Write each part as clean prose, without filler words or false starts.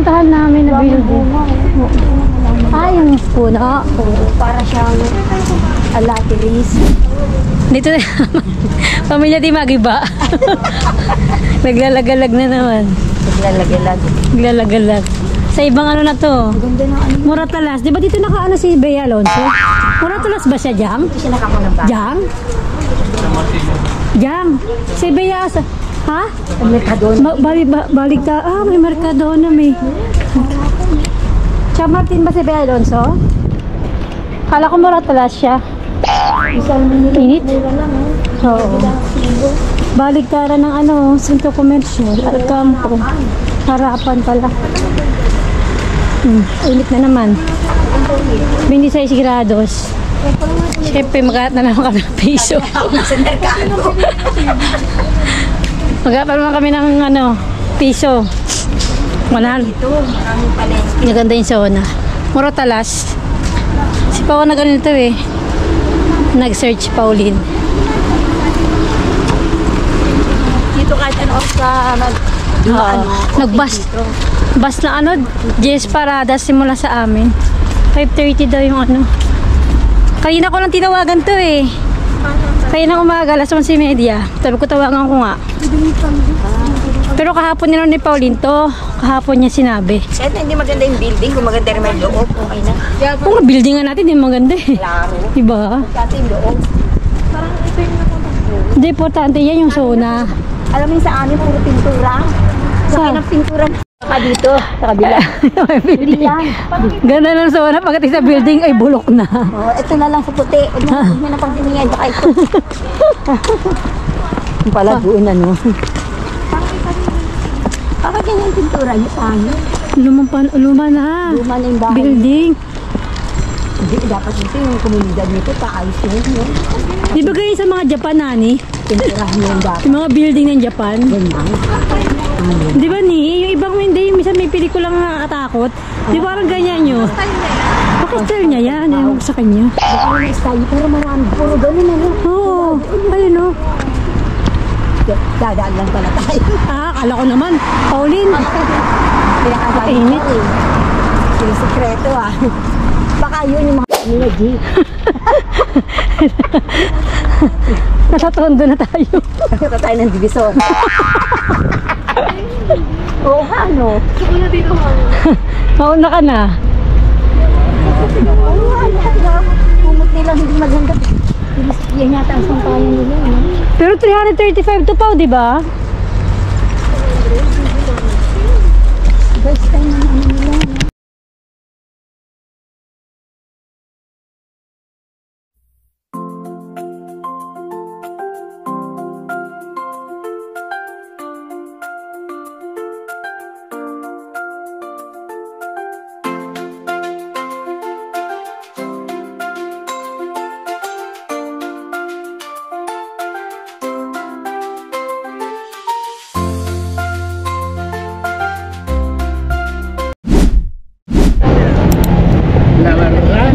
pupuntahan namin na building. Yung puno. Para siyang alatiris. Dito na pamilya di Magiba. Naglalagalag na naman. Naglalagalag. Sa ibang ano na to? Moratalas. Di ba dito nakaano si Bea Alonso? Moratalas ba siya, Jang? Hindi siya nakakunang Jang? Jang? Si Bea asa? Ha? Mercadona. Balik ta. May Mercadona may. Siya Martin ba si Bea Alonso? Kala ko Moratalas siya. Init? Oo. Baliktaran ng ano, Centro Commercial, Alcampo. Harapan pala. Init na naman. 26 grados. Siyempre, magkakat na naman kami ng piso. Magkakat naman kami ng ano, piso. 100. Maganda yung sauna. Moratalas. Si Pao na ganito eh. Nag-search Pauline. Dito kahit ano sa nag-bus. Bus na ano, Jess Parada simula sa amin. 5:30 daw yung ano. Kanina ko lang tinawagan to eh. Kanina umaga, alas 11:30. Sabi ko tawagan ko nga. Pero kahapon nila ni Pauline to. Kahapon niya sinabi. Kahit hindi maganda yung building, kung maganda rin may loob, okay na. Kung building nga natin, hindi maganda eh. Klaro. Diba? Kasi yung loob. Parang ito yung napunta. Hindi, importante yan yung sauna. Alam mo yung sa amin, puro pintura. Saan ang pintura dito, sa kabila. Hindi yan. Ganda ng sauna, pagdating sa building ay bulok na. Oh, ito na lang sa puti. Huwag mo na pang tingin. Baka ito. Yung pala doon ano. Bakit yan yung pintura niyo sa amin? Luma na. Luma na yung bahay. Building. Hindi, dapat dito yung komunidad nito, paayos yun. Di ba kayo sa mga Japan, Nani? Pinturahan nyo yung dapat. Yung mga building ng Japan. Ganyan. Di ba ni? Yung ibang hindi, yung minsan may pelikulang nakakatakot. Di ba parang ganyan nyo? Bakit style niya yan? Ewan ko sa kanya. Baka yung style, pero marami. Puro ganun ano. Oo. Ayun o. Dadaan lang pala tayo. Akala ko naman. Pauline. Pinakainit eh. Yung sekreto ah. Baka yun yung mga nila G. Natatondo na tayo. Nakita tayo ng divisor. Oo nga no. Mauna dito nga. Mauna ka na. Oo nga. Pumot nilang hindi maganda. Yan yata ang sampayan nila. Pero 335 to Pao, di ba? First time na ano nila.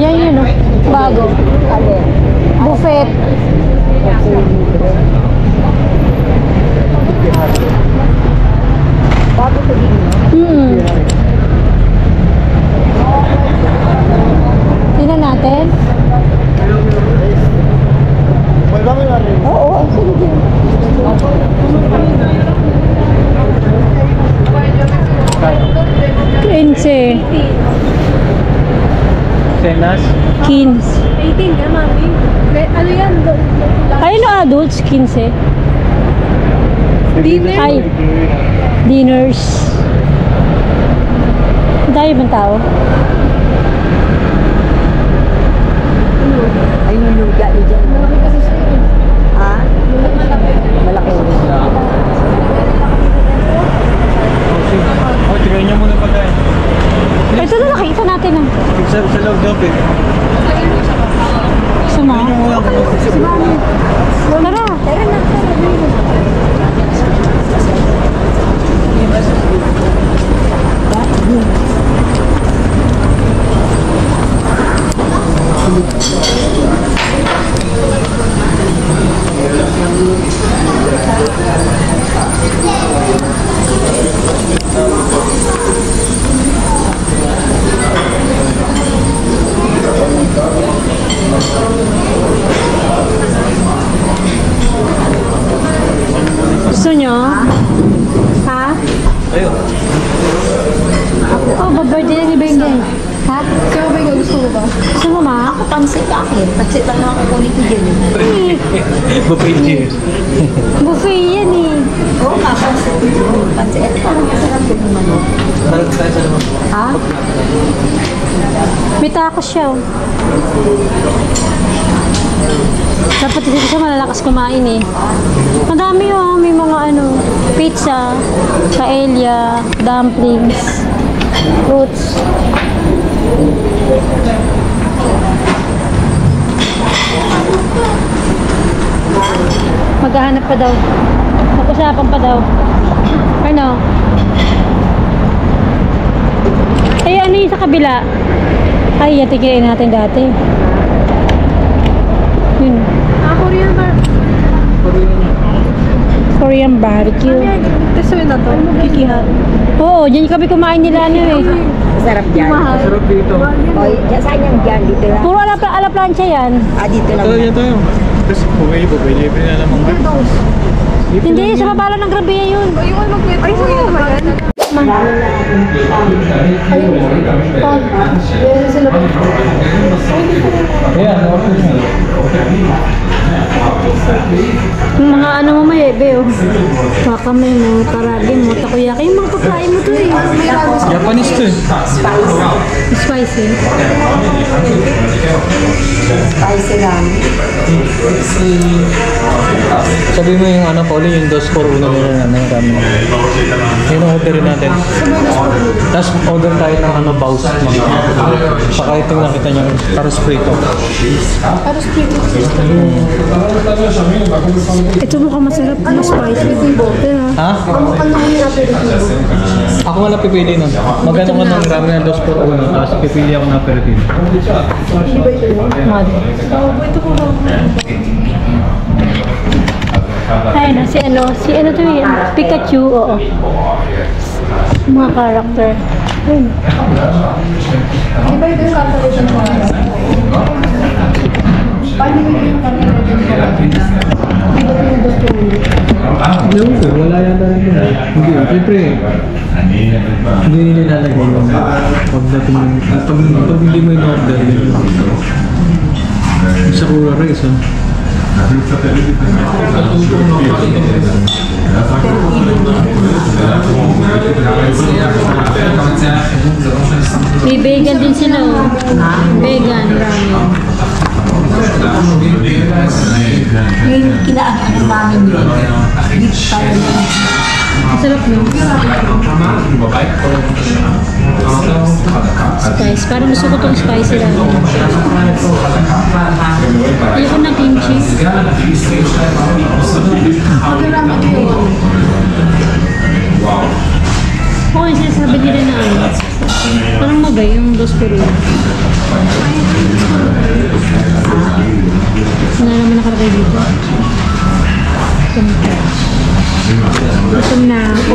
Yan yun o. Bago. Buffet. Bago ito din no? Tingnan natin. Oo, sige. 15. Cenas? 15. 18 ka, mami. Ano yan? Ay, no, adults, 15. Dinner? Ay, dinners. Dahil bang tao? Ay, yung luga ni dyan. Ha? Malaki rin. Tignan niyo muna pagkain. Ito na nakita natin ah. Sa loob daw eh. Sama. Tignan niyo muna kung Tara. Tara na. Pansit akin. Pansit lang naman kukunin ko dyan. Buffet niya. Buffet yan eh. Oo nga, pansit. Pansit. Parang masarap din naman. Ha? May tacos siya oh. Dapat dito siya malalakas kumain eh. Madami oh, may mga ano, pizza, paella, dumplings, fruits. Maghahanap pa daw. Mag-usapan pa daw. Ano? Ay, ano yung sa kabila? Ay, yan, tigilan natin dati. Yun. Korean barbecue. Gusto yun na to. Kikihan. Oo, dyan kami kumain nila ano eh. Masarap dyan. Sarap dito. Oy, saan yan dyan? Dito lang. Puro ala plancha yan. Ah, dito lang. Ito, yan tayo. Tapos bumili na naman. Hindi, sa babala ng Grabia yun. Ay, sige naman. Ayan, Yung mga ano mo may ebe oh. Wakame mo, taragi mo, takoyaki. Yung mga pagkain mo to eh. Japanese to eh. Spicy. Spicy lang. Sabi mo yung ano, Pauli, yung 2 por 1 nila na ramen. Yun ang orderin natin. Tapos order tayo ng ano, baus. Saka itong nakita niyo, taros prito. Ito mukhang masarap. Ano spicy? Ha? Ako nga lang pipili nun. Magano ka ng ramen ng 2 por 1, tapos pipili ako ng aperitivo. Ay na, si ano to yun? Pikachu, oo. Mga character. Ayun. Iba ito yung calculation mo. Paano yung calculation Yung ko, wala yata rin yun. Hindi, siyempre. Hindi nilalagay yung pagdating, pag hindi mo yung order yun. Sa Kura Rice, ha? May vegan din sila, oh. Vegan ramen. yung kinaano namin yun. Beef tayo yun. Masarap no? Spice. Parang gusto ko itong spicy ramen. Ayoko ng kimchi. Oo, yung sinasabi nila na ano. Parang mabay yung 2 por 1. Wala naman nakalagay dito. Gutom na ako.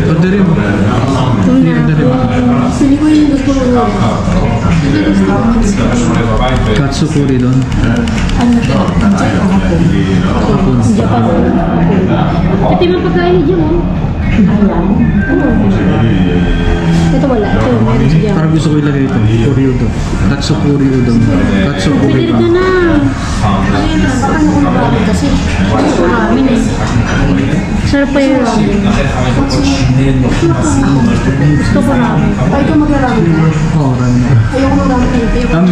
Orderin mo. Gutom na ako. Sili ko yung 2 por 1. Katsukuri doon. Ano to? Japan. Ito yung mga pagkain ni Jim, oh. Ito wala. Ito, meron si Jim. Parang gusto ko ilagay ito. Kuri udon. Katsukuri udon. Katsukuri Pwede pa. ka na. Baka ano kung ramen kasi. Ramen eh. Sarap pa yung ramen. Gusto ko ramen. Ay, ito mag-ramen na. Oo, ramen. Ayoko mag-ramen kayo. Ano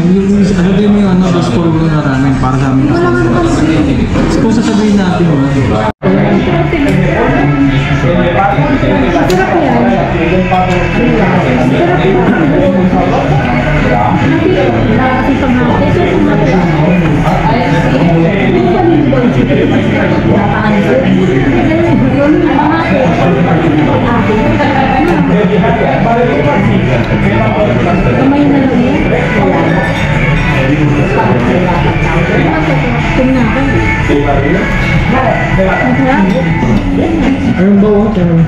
din yung ano, 2 por 1 na ramen para sa amin. Kung sasabihin natin mo. Sarap yan. Kasi pag natin, ito yung kamay na lang yan. Tumnakan. Ayun ba o? Sarap.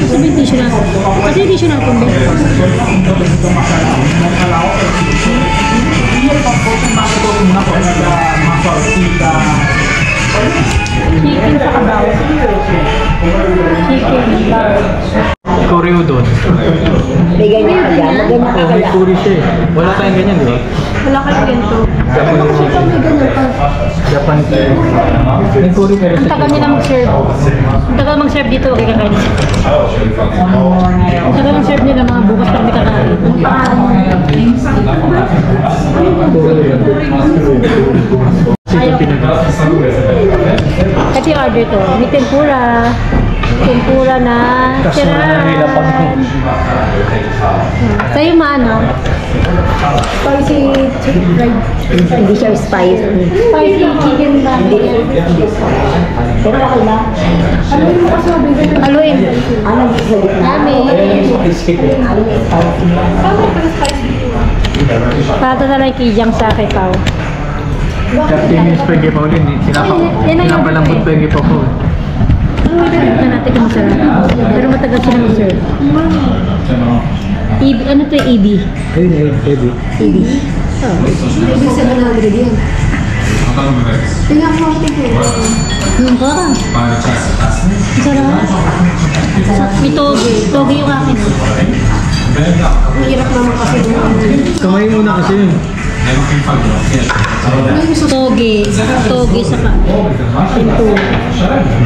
Sabi yung tissue natin. Kasi yung tissue natin, Ben. Chicken sa kabaw. Chicken, baw. Kuri udon. Oh, may curry siya eh. Wala tayong ganyan, di ba? Wala kayong ganito. Japanese chicken. Japan curry. May curry pero Ang tagal nila mag-serve. Ang tagal mag-serve dito, okay kakain. Ang tagal mag-serve nila, mga bukas kami kakain. Ito yung order to. May tempura. Tempura na tirahan. Sa'yo maano? Spicy chicken fried. Hindi siya spicy. Spicy chicken ba? Pero okay na. Haluin. Ano ang sa gitna? Amin. Ano yung spicy? Pato na lang kijang sa kay Pao. 30 minutes pa yung Paulin. Pinapalambot pa yung Paul. Na natin kung masarap. Pero matagal sila mag-serve. Ano to yung EB? Ayun, heavy. EB. Ibig sa mga ingredient. Tingnan mo ang tingin. Yung ka? Masarap. May toge. Toge yung akin. Hirap naman kasi Kamay muna kasi yun. Toge. Toge sa ka. Tempura.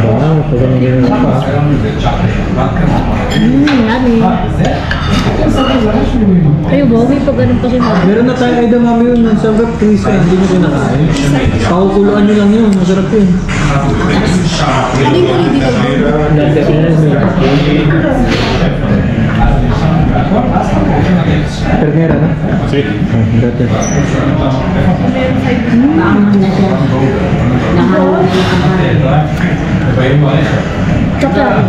Wow, pag ganyan pa. Yummy. Kayo ba? May pag ganun pa siya. Meron na tayong edamame yun. Sa web twist ka, hindi mo kinakain. Pakukuluan nyo lang yun. Masarap yun. Ano yung puli dito? Ternera na? Sweet. Dati. Naangan na siya. Nahawag na Chocolate.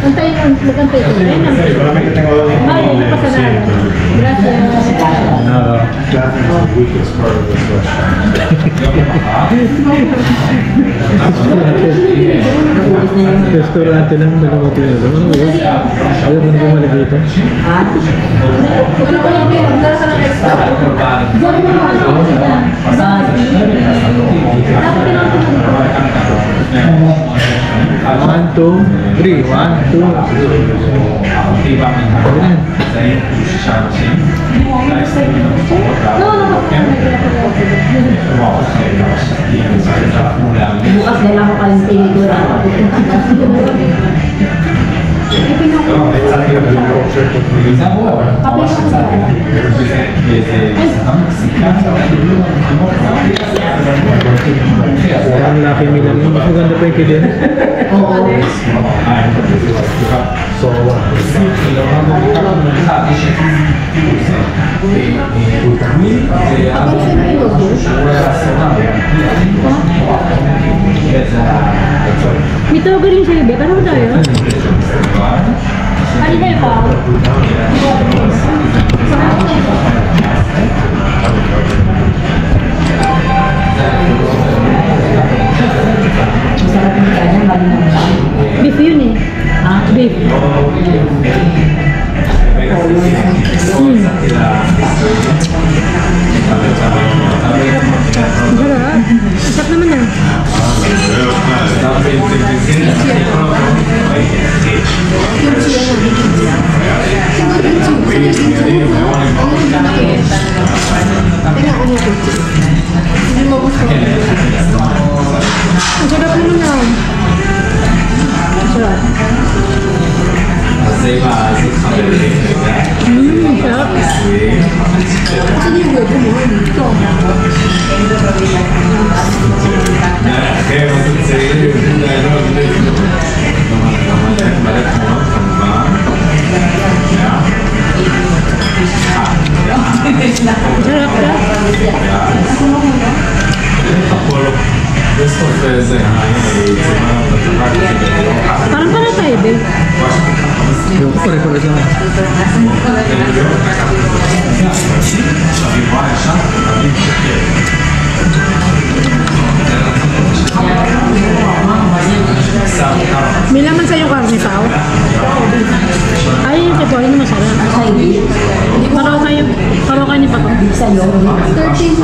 Antayin mo. Magantay ko. Ayun. Bye. Napasalaran. Restaurante lang, dalawa tinulong. Ano yun? Ayaw mo na bumalik dito? One, two, three. 1, 2, 3. Bukas na lang ako kayong tinigura. Ang laki nila. Mas maganda pa yung kilin. May toge rin siya, Bebe. Ano ba tayo? Ano tayo pa? Beef yun eh. Beef. Sarap. Sarap naman ah. Ang sarap naman ah. Ang sarap. Sarap. Sarap ka. Parang pala tayo, Be. Yung ko pare-pare sa May laman sa'yo karne, Pao. Ay, yung tipo, yun masarap. Paraw kayo ni Pao. Sa'yo. 13.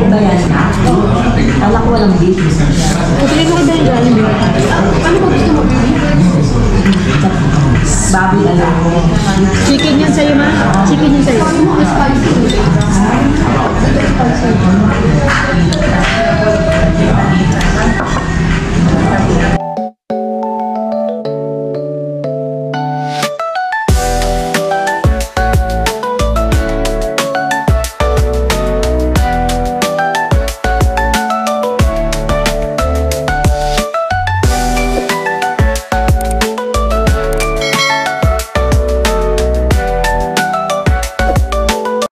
Ba yan? Kala ko walang beef. Pili ko kayo dahil ano ba gusto mo? Baboy alam ko. Chicken yan sa'yo, ma? Chicken yan sa'yo.